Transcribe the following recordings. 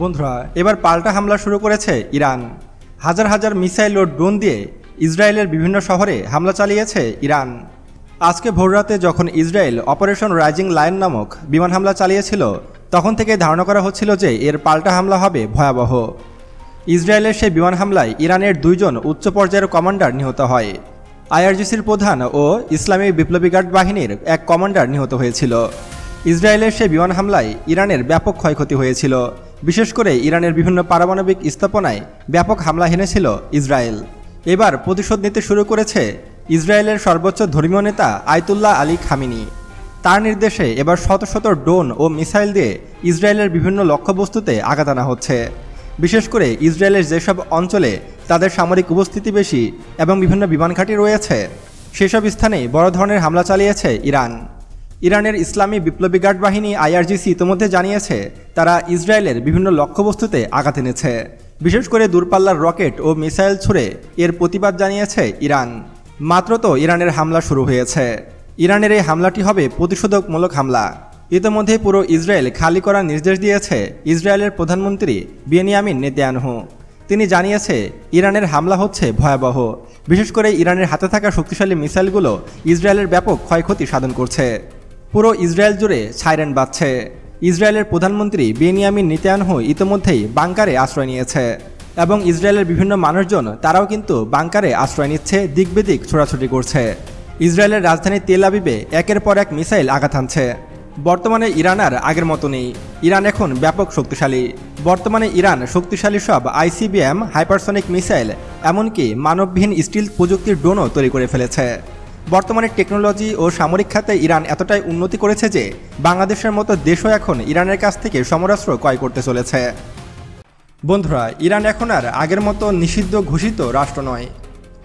বন্ধুরা, এবার পাল্টা হামলা শুরু করেছে ইরান। হাজার হাজার মিসাইল ও ড্রোন দিয়ে ইসরায়েলের বিভিন্ন শহরে হামলা চালিয়েছে ইরান। আজকে ভোররাতে যখন ইসরায়েল অপারেশন রাইজিং লায়ন নামক বিমান হামলা চালিয়েছিল, তখন থেকে ধারণা করা হচ্ছিল যে এর পাল্টা হামলা হবে ভয়াবহ। ইসরায়েলের সেই বিমান হামলায় ইরানের 2 জন উচ্চ পর্যায়ের কমান্ডার নিহত হয়। আইআরজিসির প্রধান ও ইসলামী বিপ্লবী গার্ড বাহিনীর এক কমান্ডার নিহত হয়েছিল। ইসরায়েলের সেই বিমান হামলায় ইরানের ব্যাপক ক্ষয়ক্ষতি হয়েছিল। বিশেষ করে ইরানের বিভিন্ন পারমাণবিক স্থাপনায় ব্যাপক হামলা হেনেছিল ইসরায়েল। এবার প্রতিশোধ নিতে শুরু করেছে ইসরায়েলের সর্বোচ্চ ধর্মীয় নেতা আয়াতুল্লাহ আলী খামেনি। তার নির্দেশে এবার শত শত ড্রোন ও মিসাইল দিয়ে ইসরায়েলের বিভিন্ন লক্ষ্যবস্তুতে আঘাত আনা হচ্ছে। বিশেষ করে ইসরায়েলের যেসব অঞ্চলে তাদের সামরিক উপস্থিতি বেশি এবং বিভিন্ন বিমান ঘাঁটি রয়েছে, সেসব স্থানে বড় ধরনের হামলা চালিয়েছে ইরান। ইরানের ইসলামী বিপ্লবী গার্ড বাহিনী আইআরজিসি ইতিমধ্যে জানিয়েছে তারা ইসরায়েলের বিভিন্ন লক্ষ্যবস্তুতে আঘাত এনেছে। বিশেষ করে দূরপাল্লার রকেট ও মিসাইল ছুড়ে এর প্রতিবাদ জানিয়েছে ইরান। মাত্র তো ইরানের হামলা শুরু হয়েছে। ইরানের এই হামলাটি হবে প্রতিশোধকমূলক হামলা। ইতিমধ্যে পুরো ইসরায়েল খালি করার নির্দেশ দিয়েছে ইসরায়েলের প্রধানমন্ত্রী বেনিয়ামিন নেতানিয়াহু। তিনি জানিয়েছে ইরানের হামলা হচ্ছে ভয়াবহ। বিশেষ করে ইরানের হাতে থাকা শক্তিশালী মিসাইলগুলো ইসরায়েলের ব্যাপক ক্ষয়ক্ষতি সাধন করছে। পুরো ইসরায়েল জুড়ে সাইরেন বাজছে। ইসরায়েলের প্রধানমন্ত্রী বেনিয়ামিন নেতানিয়াহু ইতিমধ্যেই বাংকারে আশ্রয় নিয়েছে এবং ইসরায়েলের বিভিন্ন মানুষজন তারাও কিন্তু বাংকারে আশ্রয় নিচ্ছে, দিক বেদিক ছোড়াছুটি করছে। ইসরায়েলের রাজধানী তেল আবিবে একের পর এক মিসাইল আঘাত হানছে। বর্তমানে ইরান আর আগের মতো নেই। ইরান এখন ব্যাপক শক্তিশালী। বর্তমানে ইরান শক্তিশালী সব আইসিবিএম, হাইপারসনিক মিসাইল, এমনকি মানববিহীন স্টিল প্রযুক্তির ড্রোনও তৈরি করে ফেলেছে। বর্তমানে টেকনোলজি ও সামরিক খাতে ইরান এতটাই উন্নতি করেছে যে বাংলাদেশের মতো দেশও এখন ইরানের কাছ থেকে সমরাস্ত্র ক্রয় করতে চলেছে। বন্ধুরা, ইরান এখন আর আগের মতো নিষিদ্ধ ঘোষিত রাষ্ট্র নয়।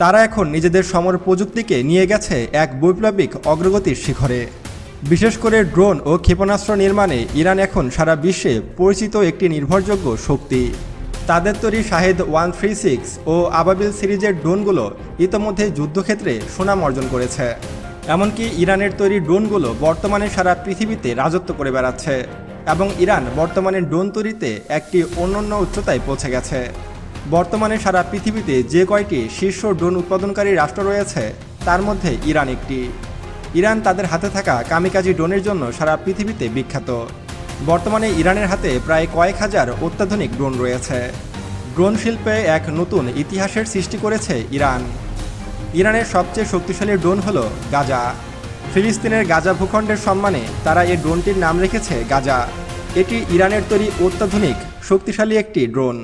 তারা এখন নিজেদের সমর প্রযুক্তিকে নিয়ে গেছে এক বৈপ্লবিক অগ্রগতির শিখরে। বিশেষ করে ড্রোন ও ক্ষেপণাস্ত্র নির্মাণে ইরান এখন সারা বিশ্বে পরিচিত একটি নির্ভরযোগ্য শক্তি। তাদের তৈরি শাহেদ 136 ও আবাবিল সিরিজের ড্রোনগুলো ইতোমধ্যে যুদ্ধক্ষেত্রে সুনাম অর্জন করেছে। এমনকি ইরানের তৈরি ড্রোনগুলো বর্তমানে সারা পৃথিবীতে রাজত্ব করে বেড়াচ্ছে এবং ইরান বর্তমানে ড্রোন তৈরিতে একটি অনন্য উচ্চতায় পৌঁছে গেছে। বর্তমানে সারা পৃথিবীতে যে কয়টি শীর্ষ ড্রোন উৎপাদনকারী রাষ্ট্র রয়েছে, তার মধ্যে ইরান একটি। ইরান তাদের হাতে থাকা কামিকাজি ড্রোনের জন্য সারা পৃথিবীতে বিখ্যাত। বর্তমানে ইরানের হাতে প্রায় কয়েক হাজার অত্যাধুনিক ড্রোন রয়েছে। ড্রোন শিল্পে এক নতুন ইতিহাসের সৃষ্টি করেছে ইরান। ইরানের সবচেয়ে শক্তিশালী ড্রোন হলো গাজা। ফিলিস্তিনের গাজা ভূখণ্ডের সম্মানে তারা এই ড্রোনটির নাম রেখেছে গাজা। এটি ইরানের তৈরি অত্যাধুনিক শক্তিশালী একটি ড্রোন।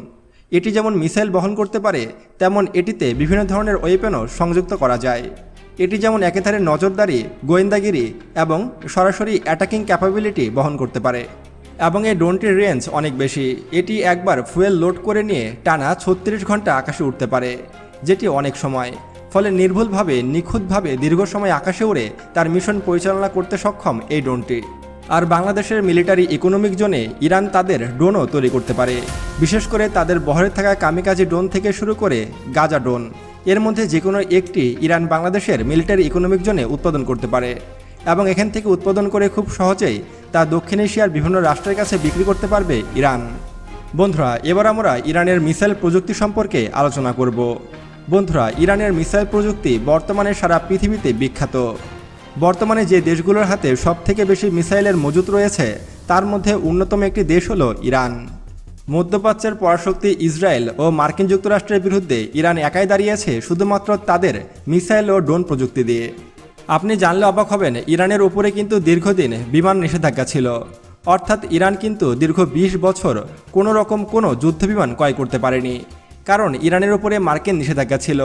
এটি যেমন মিসাইল বহন করতে পারে, তেমন এটিতে বিভিন্ন ধরনের ওয়েপেনও সংযুক্ত করা যায়। এটি যেমন একেধারে নজরদারি, গোয়েন্দাগিরি এবং সরাসরি অ্যাটাকিং ক্যাপাবিলিটি বহন করতে পারে। এবং এই ড্রোনটির রেঞ্জ অনেক বেশি। এটি একবার ফুয়েল লোড করে নিয়ে টানা 36 ঘন্টা আকাশে উঠতে পারে, যেটি অনেক সময়। ফলে নির্ভুলভাবে, নিখুঁতভাবে দীর্ঘ সময় আকাশে উড়ে তার মিশন পরিচালনা করতে সক্ষম এই ড্রোনটি। আর বাংলাদেশের মিলিটারি ইকোনমিক জোনে ইরান তাদের ড্রোনও তৈরি করতে পারে। বিশেষ করে তাদের বহরে থাকা কামিকাজি ড্রোন থেকে শুরু করে গাজা ড্রোন, এর মধ্যে যে কোনো একটি ইরান বাংলাদেশের মিলিটারি ইকোনমিক জোনে উৎপাদন করতে পারে এবং এখান থেকে উৎপাদন করে খুব সহজেই তা দক্ষিণ এশিয়ার বিভিন্ন রাষ্ট্রের কাছে বিক্রি করতে পারবে ইরান। বন্ধুরা, এবার আমরা ইরানের মিসাইল প্রযুক্তি সম্পর্কে আলোচনা করব। বন্ধুরা, ইরানের মিসাইল প্রযুক্তি বর্তমানে সারা পৃথিবীতে বিখ্যাত। বর্তমানে যে দেশগুলোর হাতে সবথেকে বেশি মিসাইলের মজুত রয়েছে, তার মধ্যে অন্যতম একটি দেশ হলো ইরান। মধ্যপ্রাচ্যের পরাশক্তি ইসরায়েল ও মার্কিন যুক্তরাষ্ট্রের বিরুদ্ধে ইরান একাই দাঁড়িয়েছে শুধুমাত্র তাদের মিসাইল ও ড্রোন প্রযুক্তি দিয়ে। আপনি জানলে অবাক হবেন, ইরানের উপরে কিন্তু দীর্ঘদিন বিমান নিষেধাজ্ঞা ছিল। অর্থাৎ ইরান কিন্তু দীর্ঘ 20 বছর কোনো রকম কোনো যুদ্ধবিমান ক্রয় করতে পারেনি, কারণ ইরানের উপরে মার্কিন নিষেধাজ্ঞা ছিল।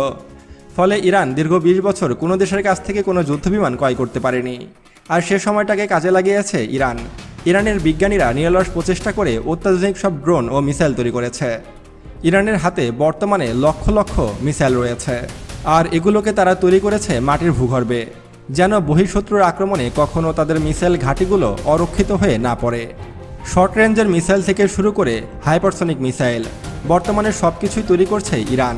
ফলে ইরান দীর্ঘ 20 বছর কোনো দেশের কাছ থেকে কোনো যুদ্ধবিমান ক্রয় করতে পারেনি। আর সে সময়টাকে কাজে লাগিয়েছে ইরান। ইরানের বিজ্ঞানীরা নিরলস প্রচেষ্টা করে অত্যাধুনিক সব ড্রোন ও মিসাইল তৈরি করেছে। ইরানের হাতে বর্তমানে লক্ষ লক্ষ মিসাইল রয়েছে, আর এগুলোকে তারা তৈরি করেছে মাটির ভূগর্ভে, যেন বহিঃশত্রুর আক্রমণে কখনও তাদের মিসাইল ঘাঁটিগুলো অরক্ষিত হয়ে না পড়ে। শর্ট রেঞ্জের মিসাইল থেকে শুরু করে হাইপারসনিক মিসাইল, বর্তমানে সব কিছুই তৈরি করছে ইরান।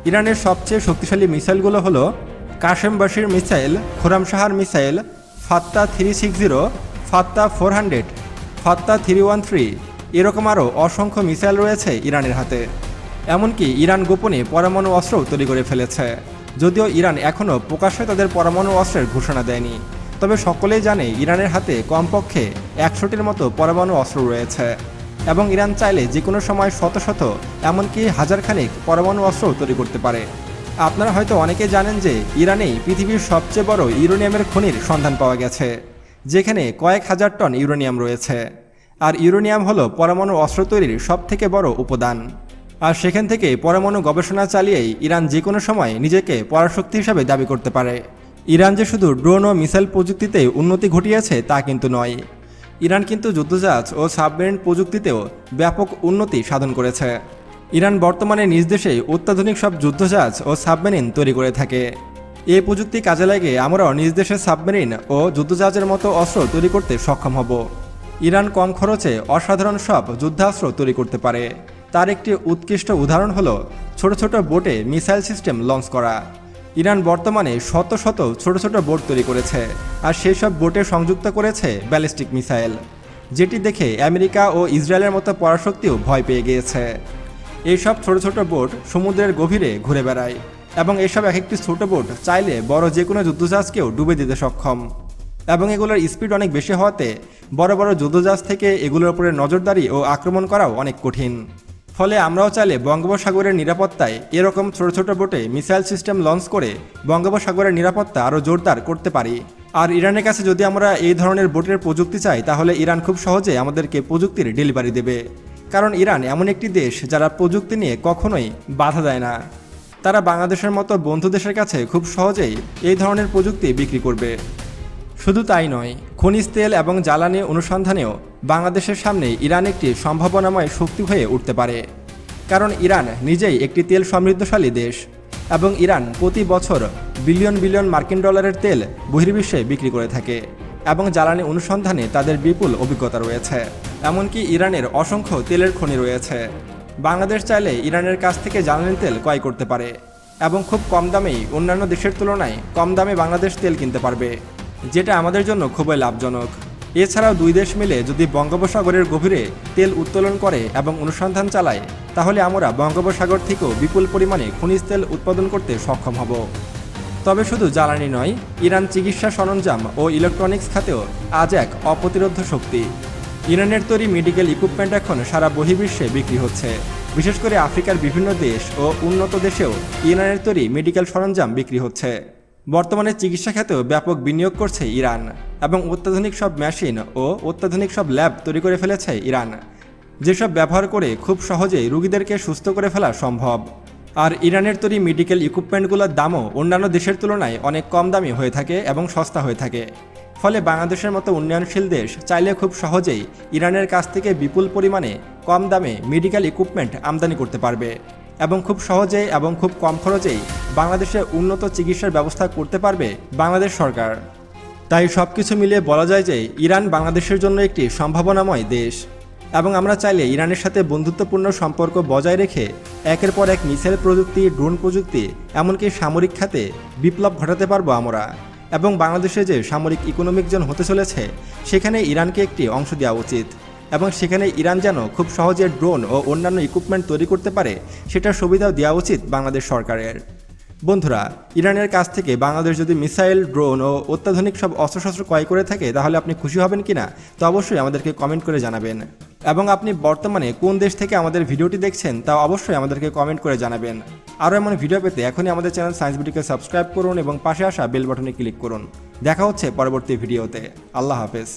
ইরানের সবচেয়ে শক্তিশালী মিসাইলগুলো হলো কাশেম বাশির মিসাইল, খোরামশাহার মিসাইল, ফাত্তা 360, ফাত্তা 400, ফাত্তা 313, এরকম আরও অসংখ্য মিসাইল রয়েছে ইরানের হাতে। এমনকি ইরান গোপনে পরমাণু অস্ত্রও তৈরি করে ফেলেছে। যদিও ইরান এখনও প্রকাশ্যে তাদের পরমাণু অস্ত্রের ঘোষণা দেয়নি, তবে সকলেই জানে ইরানের হাতে কমপক্ষে 100টির মতো পরমাণু অস্ত্র রয়েছে এবং ইরান চাইলে যে কোনো সময় শত শত এমনকি হাজারখানেক পরমাণু অস্ত্র তৈরি করতে পারে। আপনারা হয়তো অনেকেই জানেন যে ইরানেই পৃথিবীর সবচেয়ে বড় ইউরেনিয়ামের খনির সন্ধান পাওয়া গেছে, যেখানে কয়েক হাজার টন ইউরেনিয়াম রয়েছে। আর ইউরেনিয়াম হলো পরমাণু অস্ত্র তৈরির সবথেকে বড় উপাদান। আর সেখান থেকে পরমাণু গবেষণা চালিয়েই ইরান যে কোনো সময় নিজেকে পরাশক্তি হিসাবে দাবি করতে পারে। ইরান যে শুধু ড্রোন ও মিসাইল প্রযুক্তিতে উন্নতি ঘটিয়েছে তা কিন্তু নয়, ইরান কিন্তু যুদ্ধজাহাজ ও সাবমেরিন প্রযুক্তিতেও ব্যাপক উন্নতি সাধন করেছে। ইরান বর্তমানে নিজ দেশেই অত্যাধুনিক সব যুদ্ধজাহাজ ও সাবমেরিন তৈরি করে থাকে। এই প্রযুক্তি কাজে লাগে আমরাও নিজ দেশের সাবমেরিন ও যুদ্ধজাহাজের মতো অস্ত্র তৈরি করতে সক্ষম হব। ইরান কম খরচে অসাধারণ সব যুদ্ধাস্ত্র তৈরি করতে পারে। তার একটি উৎকৃষ্ট উদাহরণ হলো ছোট ছোট বোটে মিসাইল সিস্টেম লঞ্চ করা। ইরান বর্তমানে শত শত ছোট ছোট বোট তৈরি করেছে, আর সেই সব বোটে সংযুক্ত করেছে ব্যালিস্টিক মিসাইল, যেটি দেখে আমেরিকা ও ইসরায়েলের মতো পরাশক্তিও ভয় পেয়ে গিয়েছে। এইসব ছোট ছোট বোট সমুদ্রের গভীরে ঘুরে বেড়ায় এবং এসব এক একটি ছোট বোট চাইলে বড় যে কোনো যুদ্ধজাহাজকেও ডুবে দিতে সক্ষম। এবং এগুলোর স্পিড অনেক বেশি হওয়াতে বড় বড় যুদ্ধজাহাজ থেকে এগুলোর উপরে নজরদারি ও আক্রমণ করাও অনেক কঠিন। ফলে আমরাও চাইলে বঙ্গোপসাগরের নিরাপত্তায় এরকম ছোট ছোট বোটে মিসাইল সিস্টেম লঞ্চ করে বঙ্গোপসাগরের নিরাপত্তা আরও জোরদার করতে পারি। আর ইরানের কাছে যদি আমরা এই ধরনের বোটের প্রযুক্তি চাই, তাহলে ইরান খুব সহজে আমাদেরকে প্রযুক্তির ডেলিভারি দেবে। কারণ ইরান এমন একটি দেশ যারা প্রযুক্তি নিয়ে কখনোই বাধা দেয় না। তারা বাংলাদেশের মতো বন্ধু দেশের কাছে খুব সহজেই এই ধরনের প্রযুক্তি বিক্রি করবে। শুধু তাই নয়, খনিজ তেল এবং জ্বালানি অনুসন্ধানেও বাংলাদেশের সামনে ইরান একটি সম্ভাবনাময় শক্তি হয়ে উঠতে পারে। কারণ ইরান নিজেই একটি তেল সমৃদ্ধশালী দেশ এবং ইরান প্রতি বছর বিলিয়ন বিলিয়ন মার্কিন ডলারের তেল বহির্বিশ্বে বিক্রি করে থাকে এবং জ্বালানি অনুসন্ধানে তাদের বিপুল অভিজ্ঞতা রয়েছে। এমনকি ইরানের অসংখ্য তেলের খনি রয়েছে। বাংলাদেশ চাইলে ইরানের কাছ থেকে জ্বালানি তেল ক্রয় করতে পারে এবং খুব কম দামেই অন্যান্য দেশের তুলনায় কম দামে বাংলাদেশ তেল কিনতে পারবে, যেটা আমাদের জন্য খুবই লাভজনক। এছাড়াও দুই দেশ মিলে যদি বঙ্গোপসাগরের গভীরে তেল উত্তোলন করে এবং অনুসন্ধান চালায়, তাহলে আমরা বঙ্গোপসাগর থেকেও বিপুল পরিমাণে খনিজ তেল উৎপাদন করতে সক্ষম হব। তবে শুধু জ্বালানি নয়, ইরান চিকিৎসা সরঞ্জাম ও ইলেকট্রনিক্স খাতেও আজ এক অপ্রতিরোধ্য শক্তি। ইরানের তৈরি মেডিকেল ইকুইপমেন্ট এখন সারা বহির্বিশ্বে বিক্রি হচ্ছে। বিশেষ করে আফ্রিকার বিভিন্ন দেশ ও উন্নত দেশেও ইরানের তৈরি মেডিকেল সরঞ্জাম বিক্রি হচ্ছে। বর্তমানে চিকিৎসা খাতেও ব্যাপক বিনিয়োগ করছে ইরান এবং অত্যাধুনিক সব মেশিন ও অত্যাধুনিক সব ল্যাব তৈরি করে ফেলেছে ইরান, যেসব ব্যবহার করে খুব সহজেই রোগীদেরকে সুস্থ করে ফেলা সম্ভব। আর ইরানের তৈরি মেডিকেল ইকুইপমেন্টগুলোর দামও অন্যান্য দেশের তুলনায় অনেক কম দামি হয়ে থাকে এবং সস্তা হয়ে থাকে। ফলে বাংলাদেশের মতো উন্নয়নশীল দেশ চাইলে খুব সহজেই ইরানের কাছ থেকে বিপুল পরিমাণে কম দামে মেডিকেল ইকুইপমেন্ট আমদানি করতে পারবে এবং খুব সহজেই এবং খুব কম খরচেই বাংলাদেশে উন্নত চিকিৎসার ব্যবস্থা করতে পারবে বাংলাদেশ সরকার। তাই সব কিছু মিলিয়ে বলা যায় যে ইরান বাংলাদেশের জন্য একটি সম্ভাবনাময় দেশ এবং আমরা চাইলে ইরানের সাথে বন্ধুত্বপূর্ণ সম্পর্ক বজায় রেখে একের পর এক মিসাইল প্রযুক্তি, ড্রোন প্রযুক্তি, এমনকি সামরিক খাতে বিপ্লব ঘটাতে পারবো আমরা। এবং বাংলাদেশে যে সামরিক ইকোনমিক জোন হতে চলেছে, সেখানে ইরানকে একটি অংশ দেওয়া উচিত এবং সেখানে ইরান যেন খুব সহজে ড্রোন ও অন্যান্য ইকুইপমেন্ট তৈরি করতে পারে, সেটার সুবিধাও দেওয়া উচিত বাংলাদেশ সরকারের। বন্ধুরা, ইরানের কাছ থেকে বাংলাদেশ যদি মিসাইল, ড্রোন ও অত্যাধুনিক সব অস্ত্রশস্ত্র ক্রয় করে থাকে, তাহলে আপনি খুশি হবেন কিনা তো অবশ্যই আমাদেরকে কমেন্ট করে জানাবেন। এবং আপনি বর্তমানে কোন দেশ থেকে আমাদের ভিডিওটি দেখছেন তা অবশ্যই আমাদেরকে কমেন্ট করে জানাবেন। আরও এমন ভিডিও পেতে এখনই আমাদের চ্যানেল সায়েন্স বিডিকে সাবস্ক্রাইব করুন এবং পাশে আসা বেল বাটনে ক্লিক করুন। দেখা হচ্ছে পরবর্তী ভিডিওতে। আল্লাহ হাফেজ।